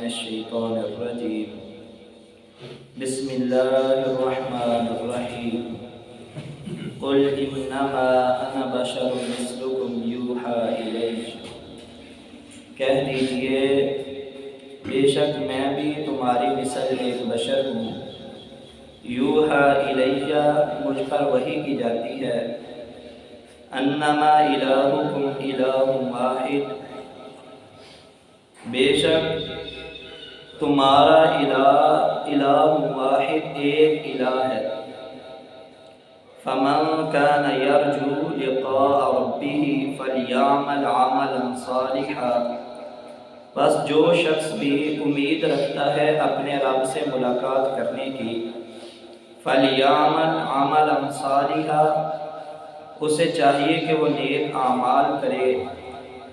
الشيطان الرجيم بسم الله الرحمن الرحيم قل إنما أنا بشر مثلكم يوحى إلي کہہ دیجئے بے شک میں بھی تمہاری مثل ایک بشر ہوں، یوحا الیہ مجھ پر وحی کی جاتی ہے، انما الہکم الہ واحد بے شک تمہارا الہ واحد ایک الہ ہے، فمن کان یرجو لقاء ربہ فلیعمل عملا صالحا بس جو شخص بھی امید رکھتا ہے اپنے رب سے ملاقات کرنے کی، فَلْيَعْمَلْ عَمَلًا صَالِحًا اسے چاہیے کہ وہ نیک اعمال کرے،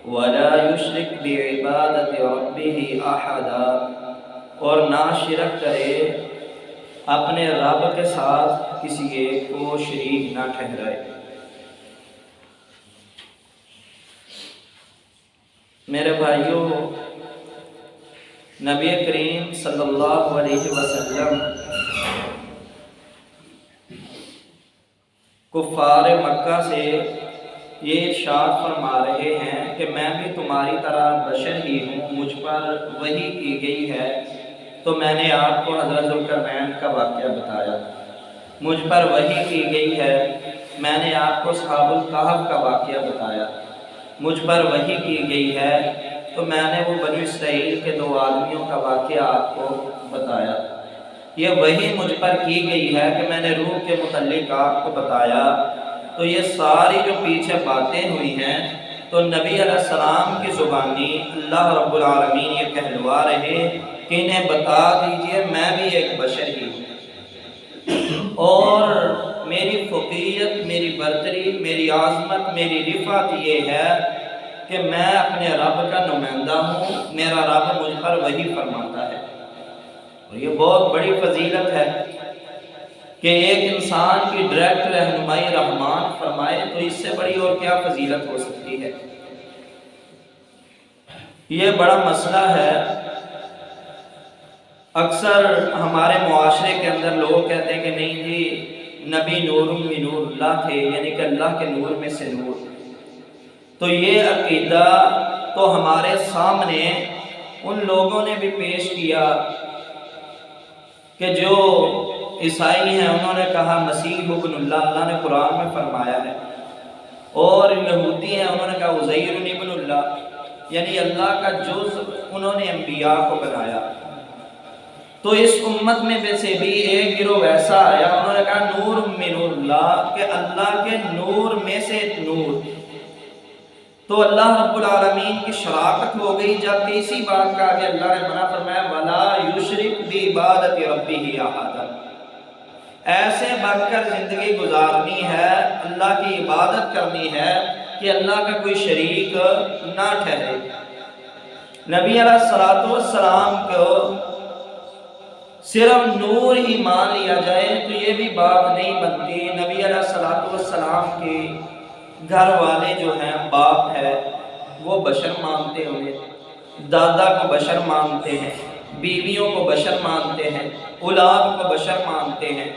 وَلَا يُشْرِكْ بِعِبَادَةِ رَبِّهِ أَحَدًا اور نہ شرک کرے اپنے رب کے ساتھ کسی ایک کو شریک نہ ٹھہرائے۔ میرے بھائیوں، نبی کریم صلی اللہ علیہ وسلم کفار مکہ سے یہ ارشاد فرما رہے ہیں کہ میں بھی تمہاری طرح بشر ہی ہوں، مجھ پر وحی کی گئی ہے، تو میں نے آپ کو حضرت ذوالقرنین کا واقعہ بتایا، مجھ پر وحی کی گئی ہے، میں نے آپ کو اصحاب الکہف کا واقعہ بتایا، مجھ پر وحی کی گئی ہے تو میں نے وہ بنی اسرائیل کے 2 آدمیوں کا واقعہ آپ کو بتایا۔ یہ وحی مجھ پر کی گئی ہے کہ میں نے روح کے متعلق آپ کو بتایا۔ تو یہ ساری جو پیچھے باتیں ہوئی ہیں تو نبی علیہ السلام کی زبانی اللہ رب العالمین یہ کہلوا رہے کہ انہیں بتا دیجئے میں بھی ایک بشر ہی ہوں، اور میری فوقیت، میری برتری، میری عظمت، میری رفعت یہ ہے کہ میں اپنے رب کا نمائندہ ہوں، میرا رب مجھ پر وحی فرماتا ہے۔ اور یہ بہت بڑی فضیلت ہے کہ ایک انسان کی ڈائریکٹ رہنمائی رحمان فرمائے، تو اس سے بڑی اور کیا فضیلت ہو سکتی ہے۔ یہ بڑا مسئلہ ہے، اکثر ہمارے معاشرے کے اندر لوگ کہتے ہیں کہ نہیں جی نبی نور من نور اللہ تھے، یعنی کہ اللہ کے نور میں سے نور۔ تو یہ عقیدہ تو ہمارے سامنے ان لوگوں نے بھی پیش کیا کہ جو عیسائی ہیں، انہوں نے کہا مسیح ابن اللہ، اللہ نے قرآن میں فرمایا ہے، اور یہودی ہیں، انہوں نے کہا عزیر ابن اللہ، یعنی اللہ کا جز انہوں نے انبیاء کو بنایا۔ تو اس امت میں سے بھی ایک گروہ ایسا آیا، انہوں نے کہا نور من نور اللہ، کہ اللہ کے نور میں سے نور۔ تو اللہ رب العالمین کی شراکت ہو گئی جب کہ اسی بات کا کہ اللہ نے منع فرمایا وَلَا يُشْرِكْ بِعِبَادَةِ رَبِّهِ أَحَدًا ایسے بن کر زندگی گزارنی ہے، اللہ کی عبادت کرنی ہے کہ اللہ کا کوئی شریک نہ ٹھہرے۔ نبی علیہ السلام کو صرف نور ہی مان لیا جائے تو یہ بھی بات نہیں بنتی۔ نبی علیہ السلام کے گھر والے جو ہیں، باپ ہے وہ بشر مانتے ہوئے، دادا کو بشر مانتے ہیں، بیویوں کو بشر مانتے ہیں، اولاد کو بشر مانتے ہیں۔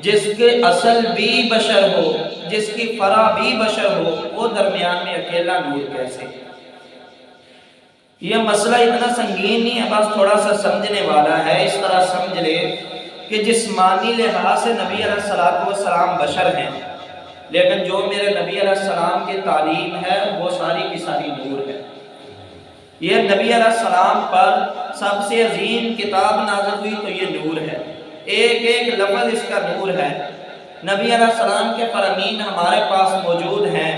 جس کے اصل بھی بشر ہو، جس کی فرع بھی بشر ہو، وہ درمیان میں اکیلا نور کیسے؟ یہ مسئلہ اتنا سنگین نہیں ہے، بس تھوڑا سا سمجھنے والا ہے۔ اس طرح سمجھ لے کہ جسمانی لحاظ سے نبی علیہ السلام بشر ہیں، لیکن جو میرے نبی علیہ السلام کی تعلیم ہے وہ ساری کی ساری نور ہے۔ یہ نبی علیہ السلام پر سب سے عظیم کتاب نازل ہوئی تو یہ نور ہے، ایک ایک لفظ اس کا نور ہے۔ نبی علیہ السلام کے فرامین ہمارے پاس موجود ہیں،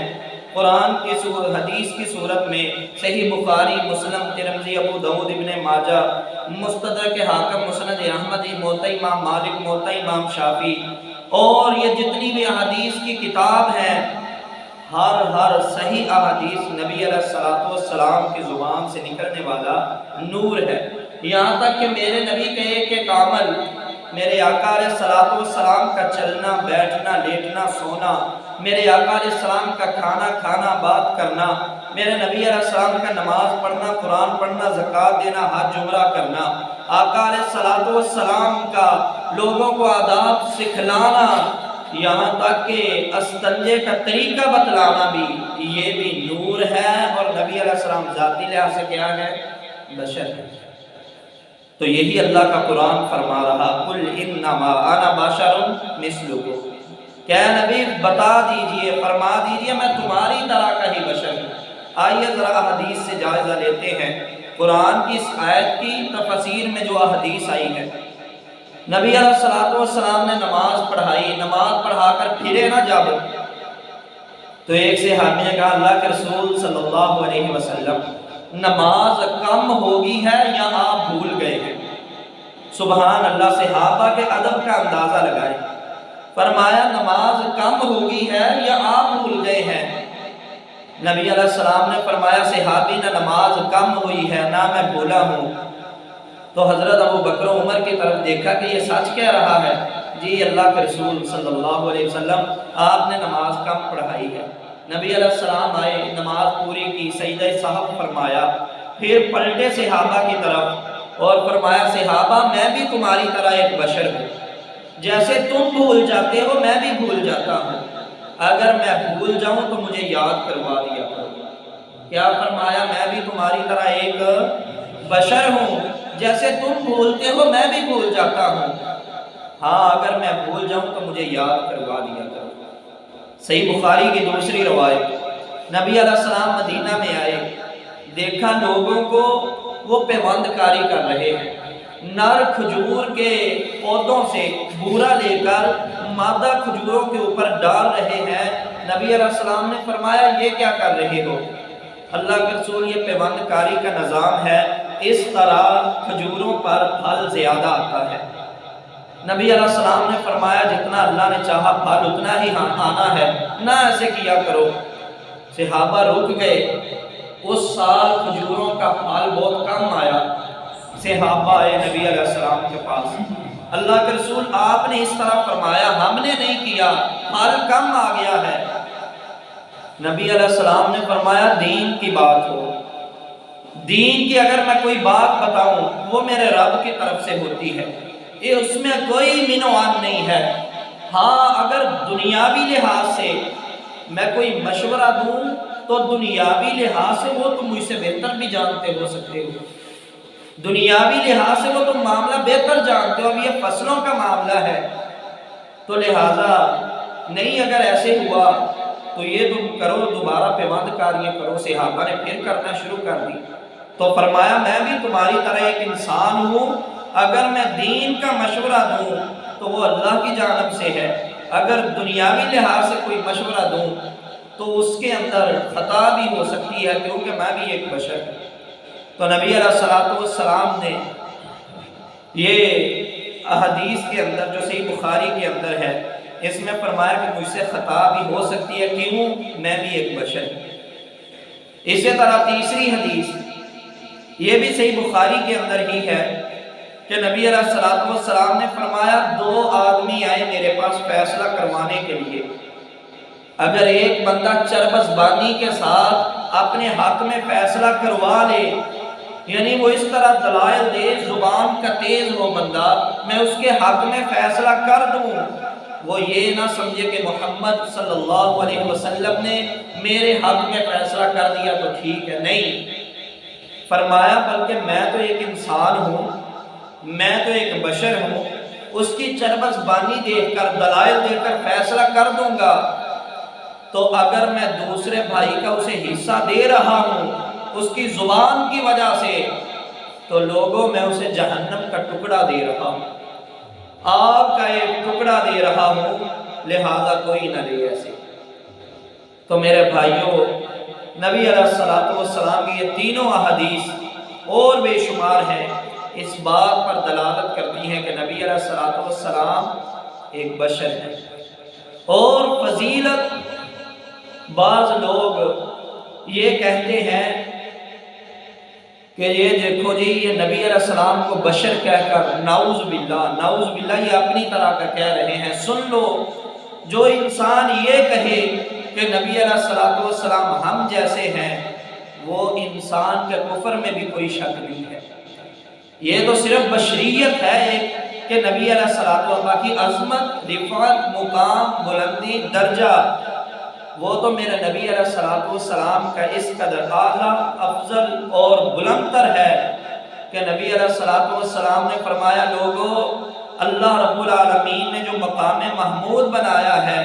قرآن کی حدیث کی صورت میں، صحیح بخاری، مسلم، ترمذی، ابو داؤد، ابن ماجہ، مستدرک حاکم، مسند احمد، موطا امام مالک، موطا امام شافعی، اور یہ جتنی بھی احادیث کی کتاب ہیں، ہر صحیح احادیث نبی علیہ السلام کی زبان سے نکلنے والا نور ہے۔ یہاں تک کہ میرے نبی کا ایک عمل، میرے آقا علیہ السلام کا چلنا، بیٹھنا، لیٹنا، سونا، میرے آقا علیہ السلام کا کھانا، بات کرنا، میرے نبی علیہ السلام کا نماز پڑھنا، قرآن پڑھنا، زکوٰۃ دینا، حج عمرہ کرنا، آقا علیہ الصلوۃ والسلام کا لوگوں کو آداب سکھلانا، یہاں تک کہ استنجے کا طریقہ بتلانا بھی، یہ بھی نور ہے۔ اور نبی علیہ السلام ذاتی لحاظ سے کیا ہے؟ بشر ہے۔ تو یہی اللہ کا قرآن فرما رہا، قل انما انا بشر مثلکم، کہ اے نبی بتا دیجئے، فرما دیجئے میں تمہاری طرح کا ہی بشر ہوں۔ آئیے ذرا حدیث سے جائزہ لیتے ہیں، قرآن کی اس آیت کی تفسیر میں جو حدیث آئی ہے۔ نبی علیہ الصلوۃ والسلام نے نماز پڑھائی، نماز پڑھا کر پھرے نہ جب، تو ایک صحابی نے کہا اللہ کے رسول صلی اللہ علیہ وسلم نماز کم ہوگی ہے یا آپ بھول گئے ہیں؟ سبحان اللہ، صحابہ کے ادب کا اندازہ لگائے، فرمایا نماز کم ہوگی ہے یا آپ بھول گئے ہیں؟ نبی علیہ السلام نے فرمایا صحابی نے نماز کم ہوئی ہے نہ میں بھولا ہوں۔ تو حضرت ابو بکر و عمر کی طرف دیکھا کہ یہ سچ کہہ رہا ہے؟ جی اللہ کے رسول صلی اللہ علیہ وسلم آپ نے نماز کم پڑھائی ہے۔ نبی علیہ السلام آئے، نماز پوری کی، سجدہ سہو فرمایا، پھر پلٹے صحابہ کی طرف اور فرمایا صحابہ میں بھی تمہاری طرح ایک بشر ہوں، جیسے تم بھول جاتے ہو میں بھی بھول جاتا ہوں، اگر میں بھول جاؤں تو مجھے یاد کروا دیا کرو۔ کیا فرمایا؟ میں بھی تمہاری طرح ایک بشر ہوں، جیسے تم بھولتے ہو میں بھی بھول جاتا ہوں، ہاں اگر میں بھول جاؤں تو مجھے یاد کروا دیا کرو۔ صحیح بخاری کی دوسری روایت، نبی علیہ السلام مدینہ میں آئے، دیکھا لوگوں کو وہ پیوند کاری کر رہے ہیں، نر کھجور کے پودوں سے بورا لے کر مادہ کھجوروں کے اوپر ڈال رہے ہیں۔ نبی علیہ السلام نے فرمایا یہ کیا کر رہے ہو؟ اللہ کے رسول یہ پیوند کاری کا نظام ہے، اس طرح کھجوروں پر پھل زیادہ آتا ہے۔ نبی علیہ السلام نے فرمایا جتنا اللہ نے چاہا پھل اتنا ہی آنا ہے، نہ ایسے کیا کرو۔ صحابہ رک گئے، اس سال کھجوروں کا پھل بہت کم آیا۔ صحابہ آئے نبی علیہ السلام کے پاس، اللہ کے رسول آپ نے اس طرح فرمایا، ہم نے نہیں کیا، پھل کم آ گیا ہے۔ نبی علیہ السلام نے فرمایا دین کی بات ہو، دین کی اگر میں کوئی بات بتاؤں وہ میرے رب کی طرف سے ہوتی ہے، یہ اس میں کوئی منوان نہیں ہے۔ ہاں اگر دنیاوی لحاظ سے میں کوئی مشورہ دوں تو دنیاوی لحاظ سے وہ تم مجھ سے بہتر بھی جانتے ہو سکتے ہو، دنیاوی لحاظ سے وہ تم معاملہ بہتر جانتے ہو، اب یہ فصلوں کا معاملہ ہے تو لہٰذا نہیں، اگر ایسے ہوا تو یہ تم کرو، دوبارہ پیوند کاریاں کرو۔ صحابہ نے پھر کرنا شروع کر دی، تو فرمایا میں بھی تمہاری طرح ایک انسان ہوں، اگر میں دین کا مشورہ دوں تو وہ اللہ کی جانب سے ہے، اگر دنیاوی لحاظ سے کوئی مشورہ دوں تو اس کے اندر خطا بھی ہو سکتی ہے، کیونکہ میں بھی ایک بشر ہوں۔ تو نبی علیہ الصلوۃ والسلام نے یہ احادیث کے اندر جو صحیح بخاری کے اندر ہے اس میں فرمایا کہ مجھ سے خطا بھی ہو سکتی ہے، کیوں؟ میں بھی ایک بشر ہوں۔ اسی طرح تیسری حدیث یہ بھی صحیح بخاری کے اندر ہی ہے کہ نبی علیہ الصلوۃ والسلام نے فرمایا دو آدمی آئے میرے پاس فیصلہ کروانے کے لیے، اگر ایک بندہ چرب زبانی کے ساتھ اپنے حق میں فیصلہ کروا لے، یعنی وہ اس طرح دلائل دے، زبان کا تیز ہو بندہ، میں اس کے حق میں فیصلہ کر دوں، وہ یہ نہ سمجھے کہ محمد صلی اللہ علیہ وسلم نے میرے حق میں فیصلہ کر دیا تو ٹھیک ہے، نہیں، فرمایا بلکہ میں تو ایک انسان ہوں، میں تو ایک بشر ہوں، اس کی چرب زبانی دیکھ کر دلائل دیکھ کر فیصلہ کر دوں گا، تو اگر میں دوسرے بھائی کا اسے حصہ دے رہا ہوں اس کی زبان کی وجہ سے، تو لوگوں میں اسے جہنم کا ٹکڑا دے رہا ہوں، آگ کا ایک ٹکڑا دے رہا ہوں، لہذا کوئی نہ لے ایسے۔ تو میرے بھائیوں، نبی علیہ الصلوۃ والسلام کی یہ تینوں احادیث اور بے شمار ہیں، اس بات پر دلالت کرتی ہیں کہ نبی علیہ الصلوۃ والسلام ایک بشر ہے۔ اور فضیلت، بعض لوگ یہ کہتے ہیں کہ یہ دیکھو جی یہ نبی علیہ السلام کو بشر کہہ کر نعوذ باللہ یہ اپنی طرح کا کہہ رہے ہیں۔ سن لو، جو انسان یہ کہے کہ نبی علیہ السلام ہم جیسے ہیں وہ انسان کے کفر میں بھی کوئی شک نہیں ہے۔ یہ تو صرف بشریت ہے ایک کہ نبی علیہ الصلوۃ والسلام کی عظمت، رفعت، مقام، بلندی، درجہ، وہ تو میرے نبی علیہ الصلوۃ والسلام کا اس قدر اعلیٰ، افضل اور بلند تر ہے کہ نبی علیہ الصلوۃ والسلام نے فرمایا، لوگوں، اللہ رب العالمین نے جو مقام محمود بنایا ہے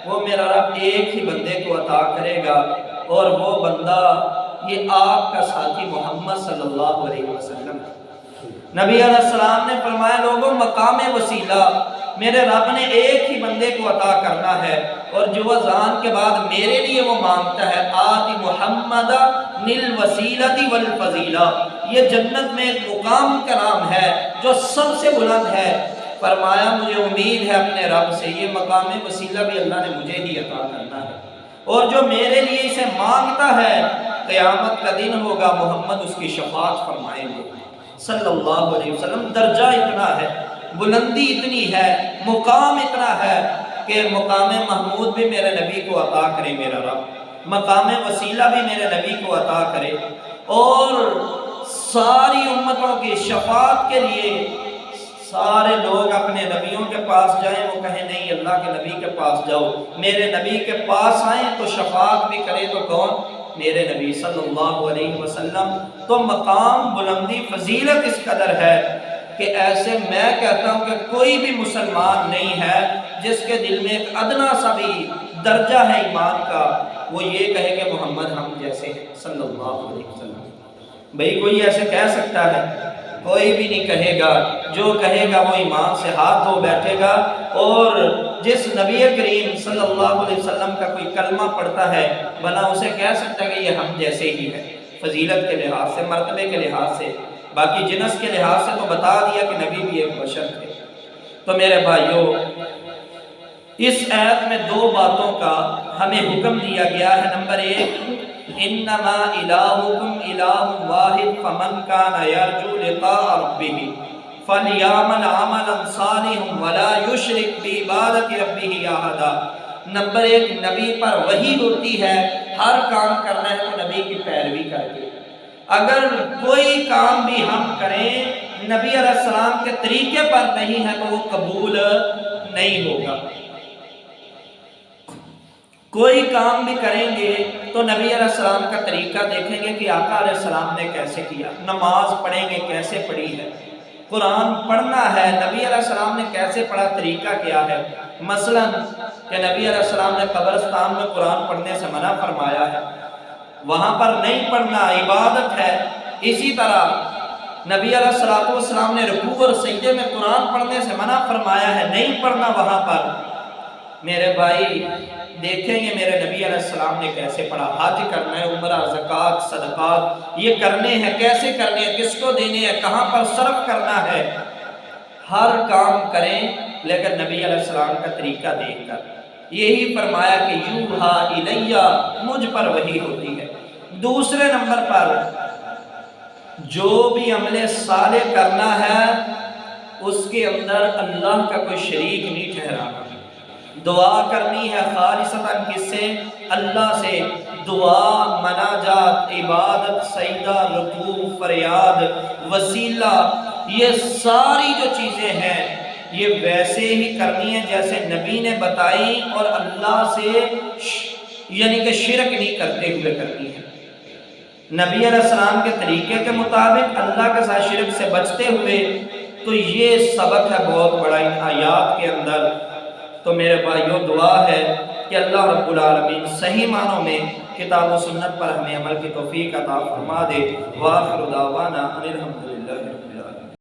وہ میرا رب ایک ہی بندے کو عطا کرے گا، اور وہ بندہ یہ آپ کا ساتھی محمد صلی اللہ علیہ وسلم۔ نبی علیہ السلام نے فرمایا، لوگوں، مقام وسیلہ میرے رب نے ایک ہی بندے کو عطا کرنا ہے، اور جو اذان کے بعد میرے لیے وہ مانگتا ہے، آتی محمد نل وسیلتی والفضیلہ، یہ جنت میں ایک مقام کا نام ہے جو سب سے بلند ہے۔ فرمایا، مجھے امید ہے اپنے رب سے یہ مقام وسیلہ بھی اللہ نے مجھے ہی عطا کرنا ہے، اور جو میرے لیے اسے مانگتا ہے قیامت کا دن ہوگا محمد اس کی شفاعت فرمائیں گے صلی اللہ علیہ وسلم۔ درجہ اتنا ہے، بلندی اتنی ہے، مقام اتنا ہے کہ مقام محمود بھی میرے نبی کو عطا کرے میرا رب، مقام وسیلہ بھی میرے نبی کو عطا کرے، اور ساری امتوں کی شفاعت کے لیے سارے لوگ اپنے نبیوں کے پاس جائیں، وہ کہیں نہیں اللہ کے نبی کے پاس جاؤ، میرے نبی کے پاس آئیں تو شفاعت بھی کرے تو کون؟ میرے نبی صلی اللہ علیہ وسلم۔ تو مقام، بلندی، فضیلت اس قدر ہے کہ ایسے میں کہتا ہوں کہ کوئی بھی مسلمان نہیں ہے جس کے دل میں ایک ادنا سا بھی درجہ ہے ایمان کا، وہ یہ کہے کہ محمد ہم جیسے ہیں صلی اللہ علیہ وسلم۔ بھئی کوئی ایسے کہہ سکتا ہے؟ کوئی بھی نہیں کہے گا۔ جو کہے گا وہ ایمان سے ہاتھ دھو بیٹھے گا، اور جس نبی کریم صلی اللہ علیہ وسلم کا کوئی کلمہ پڑھتا ہے بنا اسے کہہ سکتا ہے کہ یہ ہم جیسے ہی ہے، فضیلت کے لحاظ سے، مرتبے کے لحاظ سے، باقی جنس کے لحاظ سے تو بتا دیا کہ نبی بھی ایک بشر تھے۔ تو میرے بھائیوں، اس آیت میں دو باتوں کا ہمیں حکم دیا گیا ہے۔ نمبر ایک، انما الہکم الہ واحد فمن کان یرجو لقاء ربہ فلیعمل عملا صالحا ولا یشرک بعبادۃ ربہ احدا۔ نمبر ایک، نبی پر وحی ہوتی ہے، ہر کام کرنا ہے تو نبی کی پیروی کر کے، اگر کوئی کام بھی ہم کریں نبی علیہ السلام کے طریقے پر نہیں ہے تو وہ قبول نہیں ہوگا۔ کوئی کام بھی کریں گے تو نبی علیہ السلام کا طریقہ دیکھیں گے کہ آقا علیہ السلام نے کیسے کیا، نماز پڑھیں گے کیسے پڑھی ہے، قرآن پڑھنا ہے نبی علیہ السلام نے کیسے پڑھا، طریقہ کیا ہے۔ مثلا کہ نبی علیہ السلام نے قبرستان میں قرآن پڑھنے سے منع فرمایا ہے، وہاں پر نہیں پڑھنا، عبادت ہے۔ اسی طرح نبی علیہ السلام نے رکوع اور سجدے میں قرآن پڑھنے سے منع فرمایا ہے، نہیں پڑھنا وہاں پر۔ میرے بھائی دیکھیں گے میرے نبی علیہ السلام نے کیسے پڑھا، حج کرنا ہے، عمرہ، زکوٰۃ، صدقات یہ کرنے ہیں، کیسے کرنے ہیں، کس کو دینے ہیں، کہاں پر صرف کرنا ہے، ہر کام کریں لیکن نبی علیہ السلام کا طریقہ دیکھ کر۔ یہی فرمایا کہ یوحا الیہ، مجھ پر وحی ہوتی ہے۔ دوسرے نمبر پر، جو بھی عمل صالح کرنا ہے اس کے اندر اللہ کا کوئی شریک نہیں ٹھہرانا۔ دعا کرنی ہے خالصتاً کس سے؟ اللہ سے۔ دعا، مناجات، عبادت، سجدہ، رکوع، فریاد، وسیلہ، یہ ساری جو چیزیں ہیں یہ ویسے ہی کرنی ہے جیسے نبی نے بتائی، اور اللہ سے یعنی کہ شرک نہیں کرتے ہوئے کرنی ہے، نبی علیہ السلام کے طریقے کے مطابق، اللہ کے ساتھ شرک سے بچتے ہوئے۔ تو یہ سبق ہے بہت بڑا ان آیات کے اندر۔ تو میرے بھائیوں، دعا ہے کہ اللہ رب العالمین صحیح معنوں میں کتاب و سنت پر ہمیں عمل کی توفیق عطا فرما دے۔ وآخر دعوانا ان الحمدللہ رب العالمین۔